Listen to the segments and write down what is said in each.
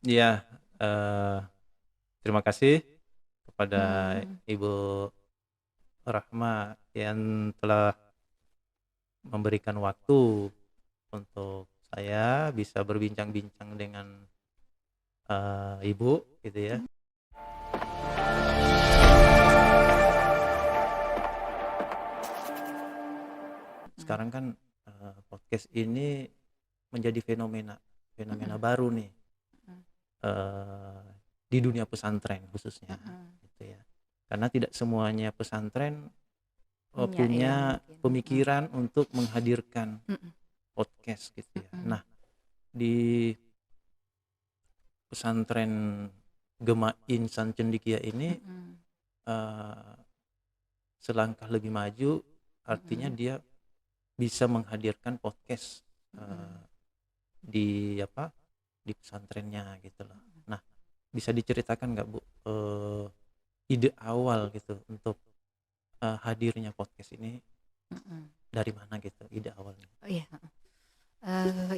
Iya, eee, terima kasih kepada Mhm. Ibu Rahma yang telah memberikan waktu untuk saya bisa berbincang-bincang dengan, Ibu gitu ya. Mhm. Mhm. Sekarang kan, podcast ini menjadi fenomena fenomena Mhm. baru nih, Mhm. eee, di dunia pesantren khususnya Mhm. gitu ya. Karena tidak semuanya pesantren, Punya ya punya mungkin, mhm. pemikiran untuk menghadirkan Mhm. podcast gitu ya. Mhm. Nah, di pesantren Gema Insan Cendekia ini, Mhm. eee, selangkah lebih maju, artinya Mhm. dia bisa menghadirkan podcast, eee, Mhm. di apa, di pesantrennya gitu loh. Nah, bisa diceritakan nggak Bu, ide awal gitu untuk, hadirnya podcast ini Mhm. dari mana gitu ide awalnya? Oh iya, heeh.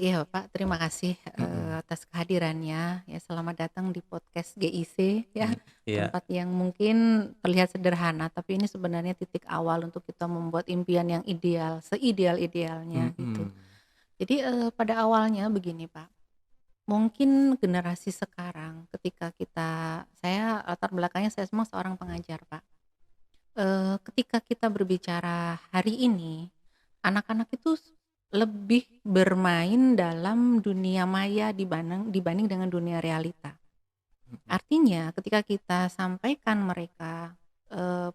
Iya Pak, terima kasih, Mhm, atas kehadirannya ya, selamat datang di podcast GIC ya, iya, tempat yang mungkin terlihat sederhana, tapi ini sebenarnya titik awal untuk kita membuat impian yang ideal, seideal-idealnya gitu. mhm, Jadi, pada awalnya begini Pak, mungkin generasi sekarang ketika saya latar belakangnya saya memang seorang pengajar Pak. Ketika kita berbicara hari ini, anak-anak itu lebih bermain dalam dunia maya dibanding dengan dunia realita. mhm, Artinya ketika kita sampaikan mereka,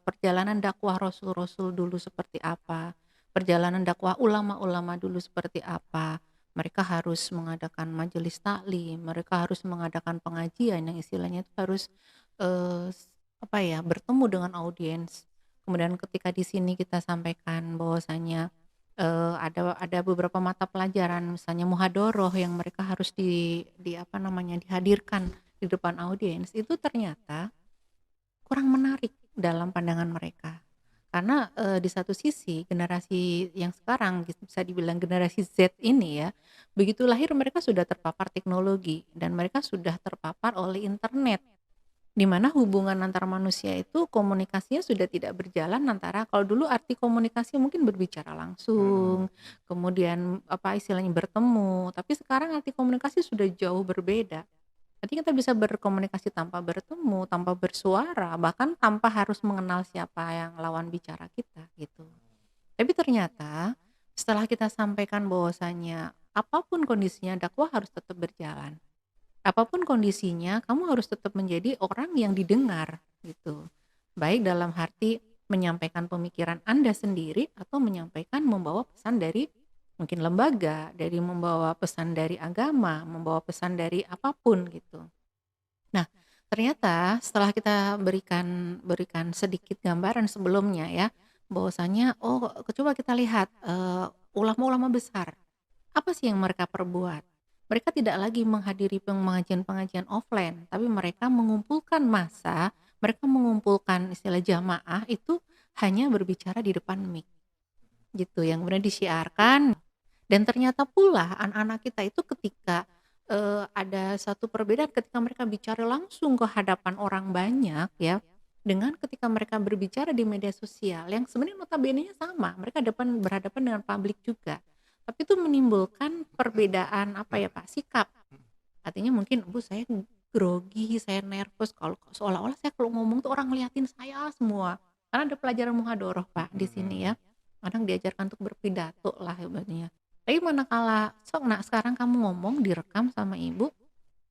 perjalanan dakwah rasul-rasul dulu seperti apa, perjalanan dakwah ulama-ulama dulu seperti apa, mereka harus mengadakan majelis taklim, mereka harus mengadakan pengajian yang istilahnya itu harus, eee, s apa ya, bertemu dengan audiens. Kemudian ketika di sini kita sampaikan bahwasanya, ada beberapa mata pelajaran misalnya muhadoroh yang mereka harus di apa namanya, dihadirkan di depan audiens, itu ternyata kurang menarik dalam pandangan mereka. Karena, di satu sisi generasi yang sekarang bisa dibilang generasi Z ini ya, begitu lahir mereka sudah terpapar teknologi dan mereka sudah terpapar oleh internet, di mana hubungan antar manusia itu komunikasinya sudah tidak berjalan antara kalau dulu arti komunikasi mungkin berbicara mhm, langsung, kemudian apa istilahnya bertemu, tapi sekarang arti komunikasi sudah jauh berbeda. Nanti kita bisa berkomunikasi tanpa bertemu, tanpa bersuara, bahkan tanpa harus mengenal siapa yang lawan bicara kita, gitu. Tapi ternyata setelah kita sampaikan bahwasanya apapun kondisinya dakwah harus tetap berjalan. Apapun kondisinya kamu harus tetap menjadi orang yang didengar, gitu. Baik dalam arti menyampaikan pemikiran Anda sendiri atau menyampaikan membawa pesan dari mungkin lembaga, dari membawa pesan dari agama, membawa pesan dari apapun gitu. Nah, ternyata setelah kita berikan berikan sedikit gambaran sebelumnya ya, bahwasanya, oh coba kita lihat, ulama-ulama besar, apa sih yang mereka perbuat? Mereka tidak lagi menghadiri pengajian-pengajian offline, tapi mereka mengumpulkan massa, mereka mengumpulkan istilah jamaah itu hanya berbicara di depan mic, gitu, yang kemudian disiarkan dan ternyata pula anak-anak kita itu ketika, ada satu perbedaan ketika mereka bicara langsung ke hadapan orang banyak ya, dengan ketika mereka berbicara di media sosial yang sebenarnya notabene-nya sama, mereka berhadapan dengan publik juga. Tapi itu menimbulkan perbedaan apa ya Pak, sikap. mhm, Artinya mungkin, "Bu saya grogi, saya nervous," kalau seolah-olah saya kalau ngomong tuh orang ngeliatin saya semua. Karena ada pelajaran muhadharah Pak di sini mhm, ya, kadang diajarkan untuk berpidato lah ibaratnya. Tapi manakala, "Sok Nak sekarang kamu ngomong direkam sama ibu,"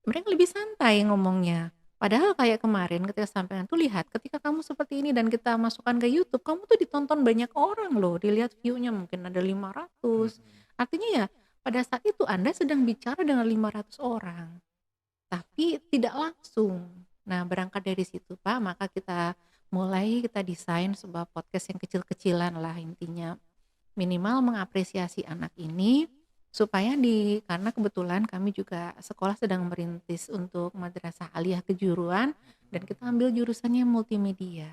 mereka lebih santai ngomongnya. Padahal kayak kemarin ketika sampaikan tuh lihat ketika kamu seperti ini dan kita masukkan ke YouTube, kamu tuh ditonton banyak orang loh, dilihat view-nya mungkin ada 500. mhm. Artinya ya pada saat itu Anda sedang bicara dengan 500 orang, tapi tidak langsung. Nah berangkat dari situ Pak, maka kita desain sebuah podcast yang kecil-kecilan lah intinya. Minimal mengapresiasi anak ini, supaya karena kebetulan kami juga sekolah sedang merintis untuk madrasah aliyah kejuruan, dan kita ambil jurusannya multimedia.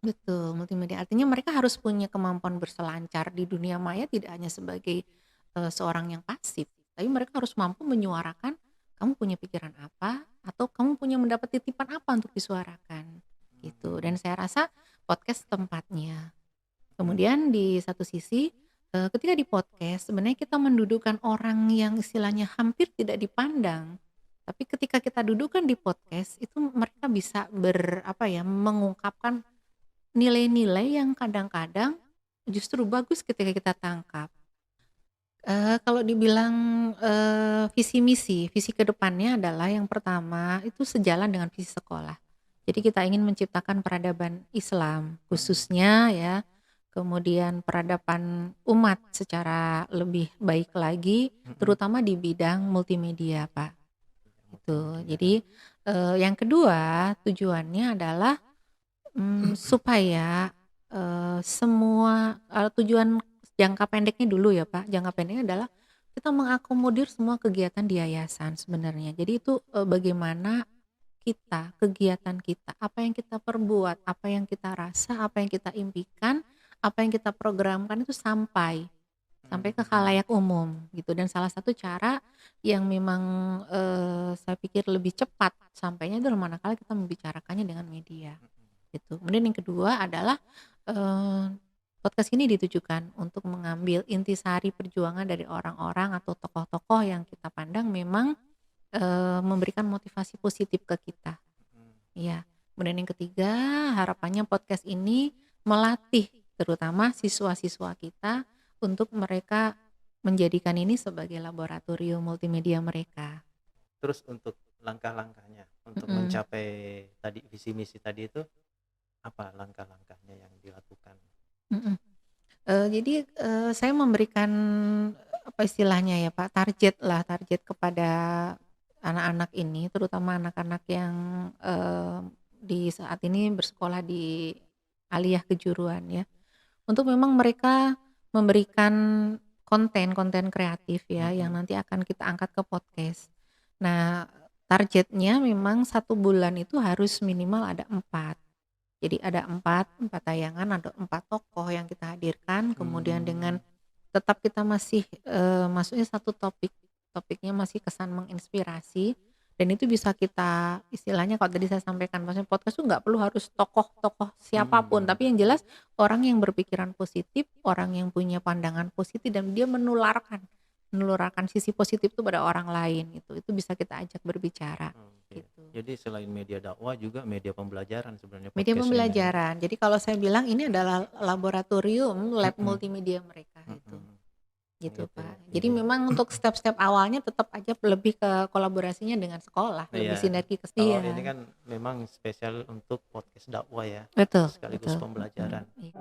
Betul, multimedia. Artinya mereka harus punya kemampuan berselancar di dunia maya tidak hanya sebagai, seorang yang pasif, tapi mereka harus mampu menyuarakan kamu punya pikiran apa atau kamu punya mendapat titipan apa untuk disuarakan gitu. Dan saya rasa podcast tempatnya. Kemudian di satu sisi, ketika di podcast sebenarnya kita mendudukkan orang yang istilahnya hampir tidak dipandang. Tapi ketika kita dudukkan di podcast itu mereka bisa mengungkapkan nilai-nilai yang kadang-kadang justru bagus ketika kita tangkap. Kalau dibilang, visi ke depannya adalah yang pertama itu sejalan dengan visi sekolah. Jadi kita ingin menciptakan peradaban Islam khususnya ya, kemudian peradaban umat secara lebih baik lagi, terutama di bidang multimedia, Pak, gitu. Jadi, yang kedua tujuannya adalah, supaya, tujuan jangka pendeknya dulu ya, Pak, jangka pendeknya adalah kita mengakomodir semua kegiatan di yayasan sebenarnya. Jadi itu, bagaimana kegiatan kita, apa yang kita perbuat, apa yang kita rasa, apa yang kita impikan, apa yang kita programkan itu sampai ke khalayak umum gitu. Dan salah satu cara yang memang, saya pikir lebih cepat sampainya adalah manakala kita membicarakannya dengan media gitu. Kemudian yang kedua adalah, eee, podcast ini ditujukan untuk mengambil intisari perjuangan dari orang-orang atau tokoh-tokoh yang kita pandang memang, memberikan motivasi positif ke kita. Iya. Kemudian yang ketiga, harapannya podcast ini melatih terutama siswa-siswa kita untuk mereka menjadikan ini sebagai laboratorium multimedia mereka. Terus untuk langkah-langkahnya untuk Mhm. mencapai tadi visi misi tadi itu apa langkah-langkahnya yang dilakukan? Mhm. Jadi, saya memberikan, apa istilahnya ya Pak, target kepada anak-anak ini, terutama anak-anak yang, di saat ini bersekolah di aliyah kejuruan ya, untuk memang mereka memberikan konten-konten kreatif ya, yang nanti akan kita angkat ke podcast. Nah, targetnya memang 1 bulan itu harus minimal ada 4. Jadi ada 4 tayangan, ada 4 tokoh yang kita hadirkan, kemudian dengan tetap kita masih, maksudnya satu topiknya masih kesan menginspirasi, dan itu bisa kita istilahnya kalau tadi saya sampaikan, maksudnya podcast tuh nggak perlu harus tokoh-tokoh siapapun, tapi yang jelas orang yang berpikiran positif, orang yang punya pandangan positif dan dia menularkan sisi positif itu pada orang lain gitu, itu bisa kita ajak berbicara, Oke. gitu. Jadi selain media dakwah juga media pembelajaran sebenarnya Media podcast ini ya? pembelajaran. Jadi kalau saya bilang ini adalah laboratorium, lab Mhm, multimedia mereka itu, mhm. gitu Gitu Pak. ya. Jadi Iya. memang untuk step-step awalnya tetap aja lebih ke kolaborasinya dengan sekolah, lebih Iya. sinergi Kalau ini iya, kan memang spesial untuk podcast dakwah ya, betul sekaligus betul, pembelajaran. iya.